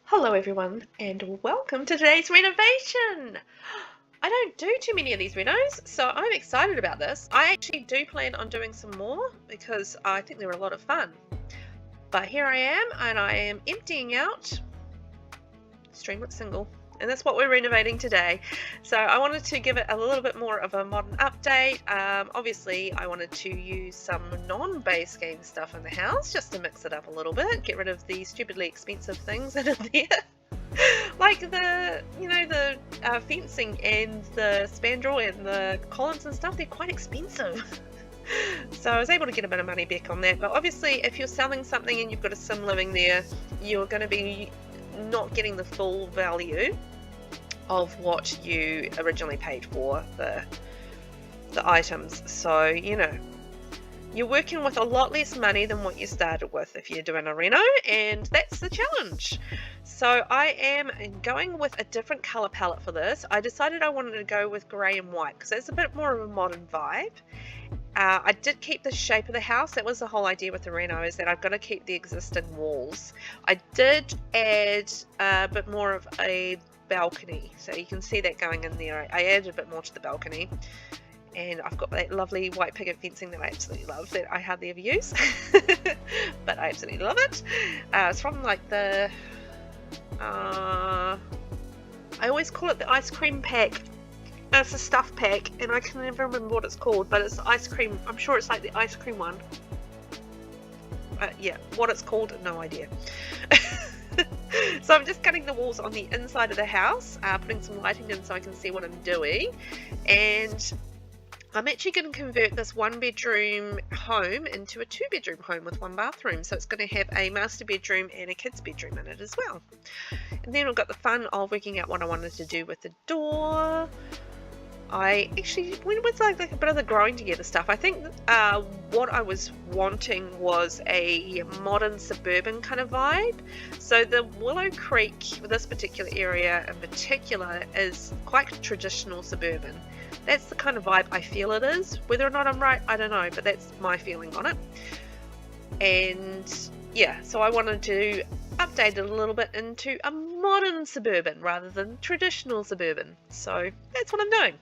Hello everyone and welcome to today's renovation! I don't do too many of these renos, so I'm excited about this. I actually do plan on doing some more because I think they're a lot of fun. But here I am, and I am emptying out Streamlet single. And that's what we're renovating today. So I wanted to give it a little bit more of a modern update. Obviously I wanted to use some non-base game stuff in the house just to mix it up a little bit, get rid of the stupidly expensive things that are there. Like the fencing and the spandrel and the columns and stuff, they're quite expensive. So I was able to get a bit of money back on that. But obviously if you're selling something and you've got a sim living there, you're going to be not getting the full value of what you originally paid for the items. So you're working with a lot less money than what you started with if you're doing a reno, and that's the challenge. So I am going with a different color palette for this. I decided I wanted to go with grey and white because it's a bit more of a modern vibe. I did keep the shape of the house. That was the whole idea with the reno, is that I've got to keep the existing walls. I did add a bit more of a balcony, so you can see that going in there. I added a bit more to the balcony, and I've got that lovely white picket fencing that I absolutely love, that I hardly ever use, but I absolutely love it. It's from like the, I always call it the ice cream pack. It's a stuff pack, and I can never remember what it's called, but it's ice cream. I'm sure it's like the ice cream one. Yeah, what it's called, no idea. So I'm just cutting the walls on the inside of the house, putting some lighting in so I can see what I'm doing, and I'm actually going to convert this one bedroom home into a 2-bedroom home with 1 bathroom. So it's going to have a master bedroom and a kids bedroom in it as well. And then we've got the fun of working out what I wanted to do with the door. I actually went with like a bit of the growing together stuff. I think what I was wanting was a modern suburban kind of vibe. So the Willow Creek, this particular area in particular, is quite traditional suburban. That's the kind of vibe I feel it is. Whether or not I'm right, I don't know, but that's my feeling on it. And yeah, so I wanted to update it a little bit into a modern suburban rather than traditional suburban. So that's what I'm doing.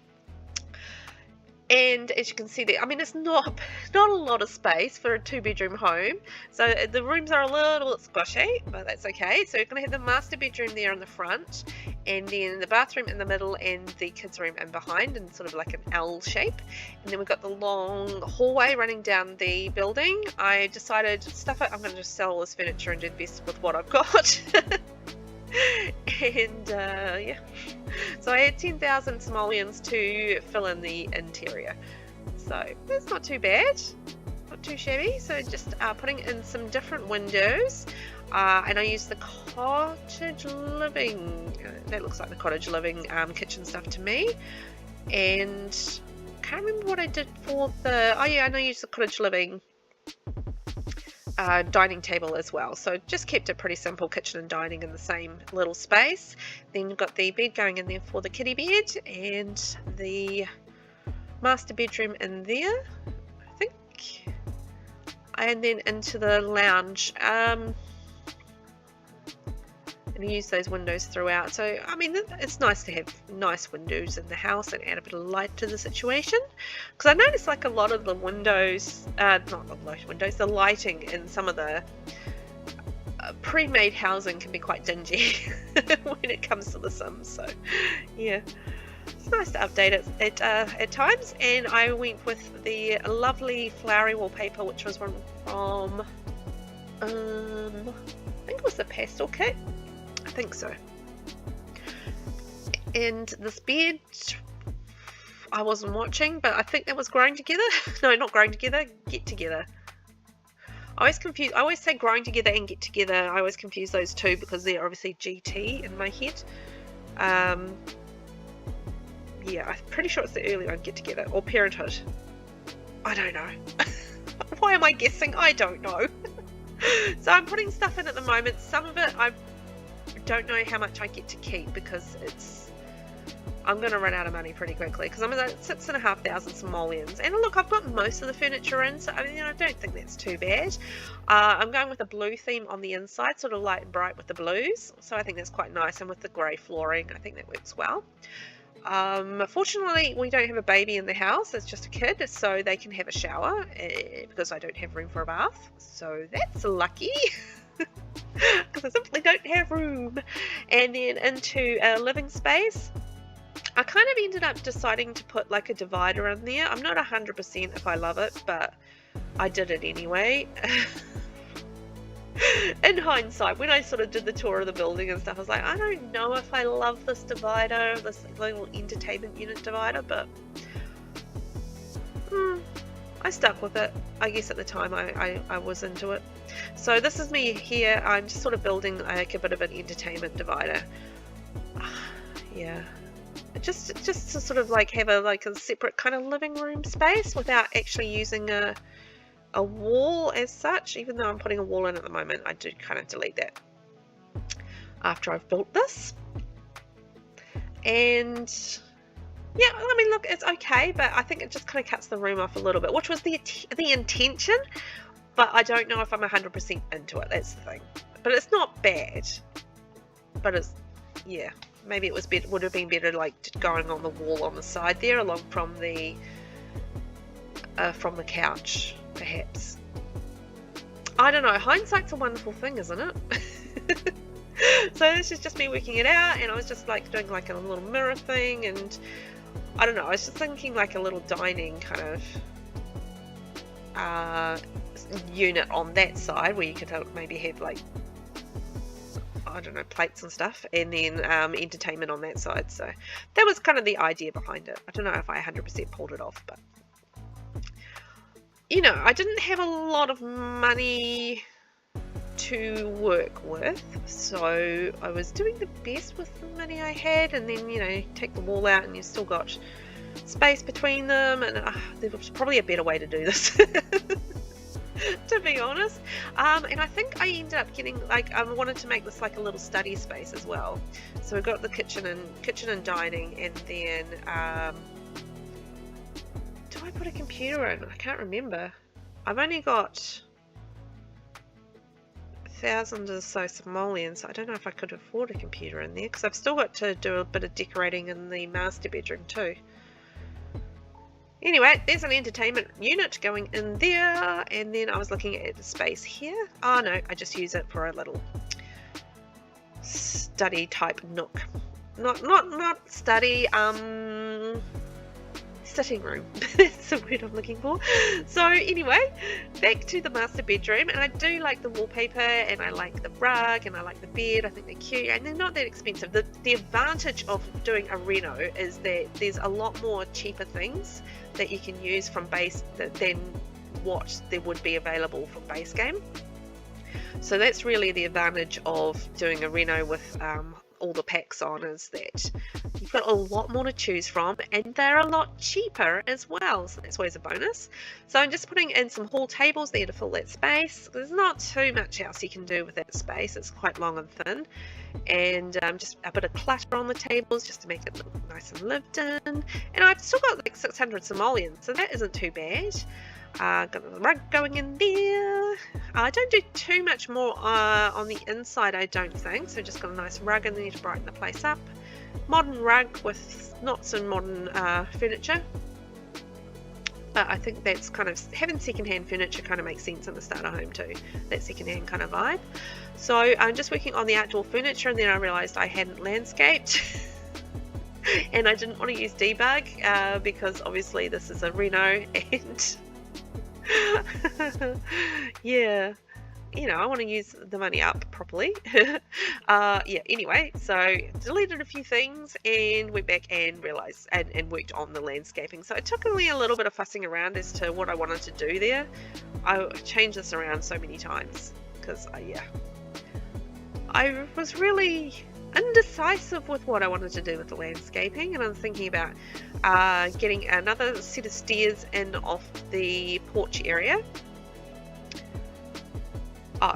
And as you can see there, I mean, it's not a lot of space for a 2-bedroom home, so the rooms are a little bit squishy, but that's okay. So you're going to have the master bedroom there in the front, and then the bathroom in the middle, and the kids room in behind, in sort of like an L shape. And then we've got the long hallway running down the building. I decided, I'm going to just sell all this furniture and do the best with what I've got. And yeah, so I had 10,000 simoleons to fill in the interior, so that's not too bad, not too shabby. So just putting in some different windows, and I used the cottage living, that looks like the cottage living kitchen stuff to me. And can't remember what I did for the, oh yeah, and I used the cottage living dining table as well. So just kept it pretty simple, kitchen and dining in the same little space. Then you've got the bed going in there for the kiddie bed, and the master bedroom in there, I think, and then into the lounge. And use those windows throughout. So I mean, it's nice to have nice windows in the house and add a bit of light to the situation, because I noticed like a lot of the windows, not the windows, the lighting in some of the pre-made housing can be quite dingy when it comes to the Sims. So yeah, it's nice to update it at times. And I went with the lovely flowery wallpaper, which was one from I think it was the pastel kit. I think so. And this bed, I wasn't watching, but I think that was growing together. No, not growing together, get together. I always say growing together and get together. I always confuse those two because they're obviously GT in my head. Yeah, I'm pretty sure it's the early one, get together, or parenthood. I don't know. Why am I guessing? I don't know. So I'm putting stuff in at the moment. Some of it I don't know how much I get to keep because it's I'm going to run out of money pretty quickly because I'm at 6,500 simoleons. And look, I've got most of the furniture in, so I mean, I don't think that's too bad. I'm going with a blue theme on the inside, sort of light and bright with the blues. So I think that's quite nice. And with the grey flooring, I think that works well. Fortunately, we don't have a baby in the house. It's just a kid, so they can have a shower because I don't have room for a bath. So that's lucky. Because I simply don't have room. And then into a living space, I kind of ended up deciding to put like a divider in there. I'm not 100% if I love it, but I did it anyway. In hindsight, when I sort of did the tour of the building and stuff, I was like, I don't know if I love this divider, this little entertainment unit divider, but I stuck with it. I guess at the time I was into it. So this is me here. I'm just sort of building like a bit of an entertainment divider. Yeah. Just to sort of like have a separate kind of living room space without actually using a wall as such. Even though I'm putting a wall in at the moment, I do kind of delete that after I've built this. And yeah, I mean, look, it's okay, but I think it just kind of cuts the room off a little bit, which was the intention, but I don't know if I'm 100% into it. That's the thing. But it's not bad, but it's, yeah, maybe it was better, would have been better like going on the wall on the side there along from the couch, perhaps. I don't know, hindsight's a wonderful thing, isn't it? So this is just me working it out, and I was just like doing like a little mirror thing, and I don't know, I was just thinking like a little dining kind of unit on that side where you could maybe have like, I don't know, plates and stuff, and then entertainment on that side. So that was kind of the idea behind it. I don't know if I 100% pulled it off, but you know, I didn't have a lot of money to work with, so I was doing the best with the money I had, and then, you know, take the wall out and you've still got space between them, and there was probably a better way to do this. To be honest, and I think I ended up getting like, I wanted to make this like a little study space as well. So we've got the kitchen and dining, and then do I put a computer in? I can't remember. I've only got 1,000 or so simoleons, so I don't know if I could afford a computer in there, because I've still got to do a bit of decorating in the master bedroom too. Anyway, there's an entertainment unit going in there, and then I was looking at the space here. Oh no, I just use it for a little study type nook. Not study, sitting room. That's the word I'm looking for. So anyway, back to the master bedroom, and I do like the wallpaper, and I like the rug, and I like the bed. I think they're cute, and they're not that expensive. The advantage of doing a reno is that there's a lot more cheaper things that you can use from base than what there would be available from base game. So that's really the advantage of doing a reno with all the packs on, is that you've got a lot more to choose from, and they're a lot cheaper as well, so that's always a bonus. So I'm just putting in some hall tables there to fill that space. There's not too much else you can do with that space, it's quite long and thin, and just a bit of clutter on the tables just to make it look nice and lived in. And I've still got like 600 simoleons, so that isn't too bad. Got the rug going in there. I don't do too much more on the inside, I don't think, so just got a nice rug in there to brighten the place up. Modern rug with not so modern furniture, but I think that's kind of, having second-hand furniture kind of makes sense in the starter home too, that second-hand kind of vibe. So I'm just working on the outdoor furniture, and then I realised I hadn't landscaped. And I didn't want to use debug because obviously this is a reno, and yeah, you know, I want to use the money up properly. Yeah, anyway, so deleted a few things and went back and realized and worked on the landscaping. So it took me a little bit of fussing around as to what I wanted to do there. I changed this around so many times because yeah, I was really indecisive with what I wanted to do with the landscaping, and I'm thinking about getting another set of stairs in off the porch area.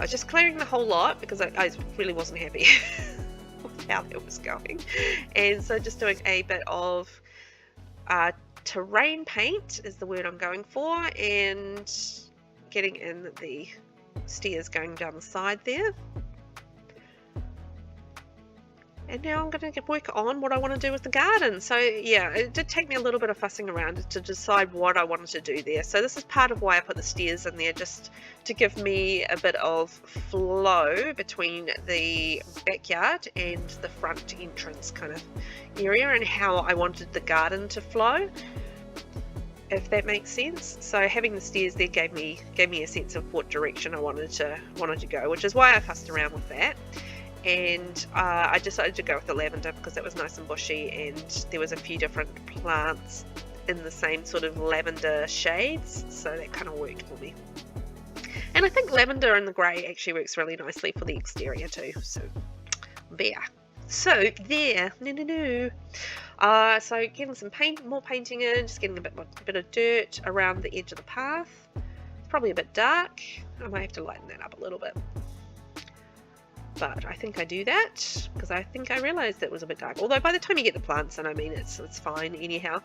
Just clearing the whole lot because I really wasn't happy. with how that was going. And so just doing a bit of terrain paint is the word I'm going for, and getting in the stairs going down the side there. And now I'm going to work on what I want to do with the garden. So yeah, it did take me a little bit of fussing around to decide what I wanted to do there. So this is part of why I put the stairs in there, just to give me a bit of flow between the backyard and the front entrance kind of area, and how I wanted the garden to flow, if that makes sense. So having the stairs there gave me a sense of what direction I wanted to go, which is why I fussed around with that. And I decided to go with the lavender because it was nice and bushy, and there was a few different plants in the same sort of lavender shades, so that kind of worked for me. And I think lavender and the grey actually works really nicely for the exterior too. So there. So there. So getting some more painting in, just getting a bit of dirt around the edge of the path. It's probably a bit dark. I might have to lighten that up a little bit. But I think I do that because I think I realised it was a bit dark. Although by the time you get the plants in, I mean, it's fine anyhow.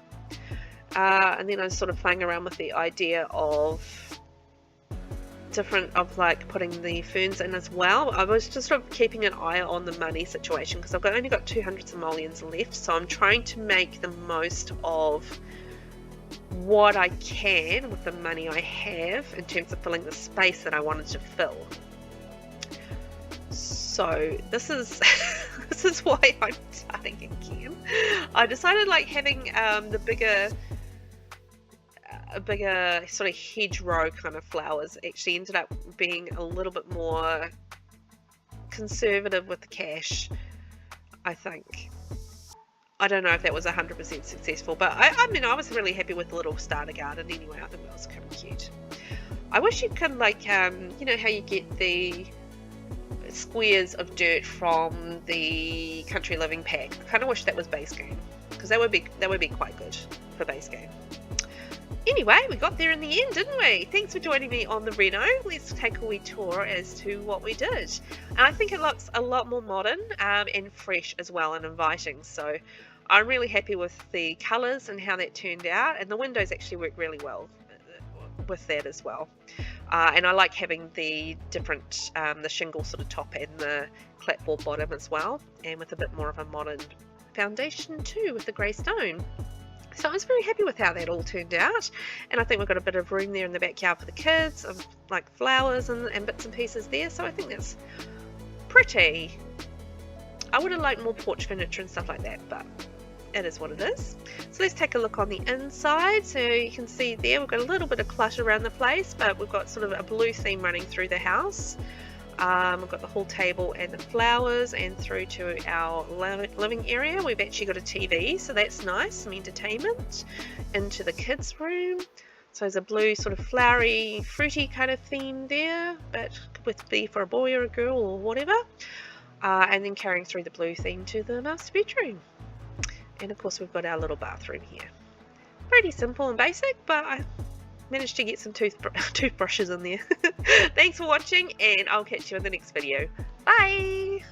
And then I was sort of playing around with the idea of like putting the ferns in as well. I was just sort of keeping an eye on the money situation because I've only got 200 simoleons left, so I'm trying to make the most of what I can with the money I have in terms of filling the space that I wanted to fill. So this is this is why I'm starting again. I decided like having the bigger sort of hedgerow kind of flowers actually ended up being a little bit more conservative with the cash, I think. I don't know if that was 100% successful, but I mean, I was really happy with the little starter garden anyway. I think that was kind of cute. I wish you could like, you know how you get the squares of dirt from the Country Living pack. I kind of wish that was base game, because that would be quite good for base game. Anyway, we got there in the end, didn't we? Thanks for joining me on the reno. Let's take a wee tour as to what we did. And I think it looks a lot more modern and fresh as well, and inviting. So I'm really happy with the colours and how that turned out, and the windows actually work really well with that as well. And I like having the different the shingle sort of top and the clapboard bottom as well, and with a bit more of a modern foundation too with the grey stone. So I was very happy with how that all turned out, and I think we've got a bit of room there in the backyard for the kids, of like flowers and bits and pieces there, so I think that's pretty. I would have liked more porch furniture and stuff like that, but it is what it is. So let's take a look on the inside. So you can see there we've got a little bit of clutter around the place, but we've got sort of a blue theme running through the house. We've got the whole table and the flowers, and through to our living area we've actually got a TV, so that's nice, some entertainment. Into the kids room, so there's a blue sort of flowery fruity kind of theme there, but with be for a boy or a girl or whatever. And then carrying through the blue theme to the master bedroom. And of course we've got our little bathroom here. Pretty simple and basic, but I managed to get some toothbrushes in there. Thanks for watching, and I'll catch you in the next video. Bye!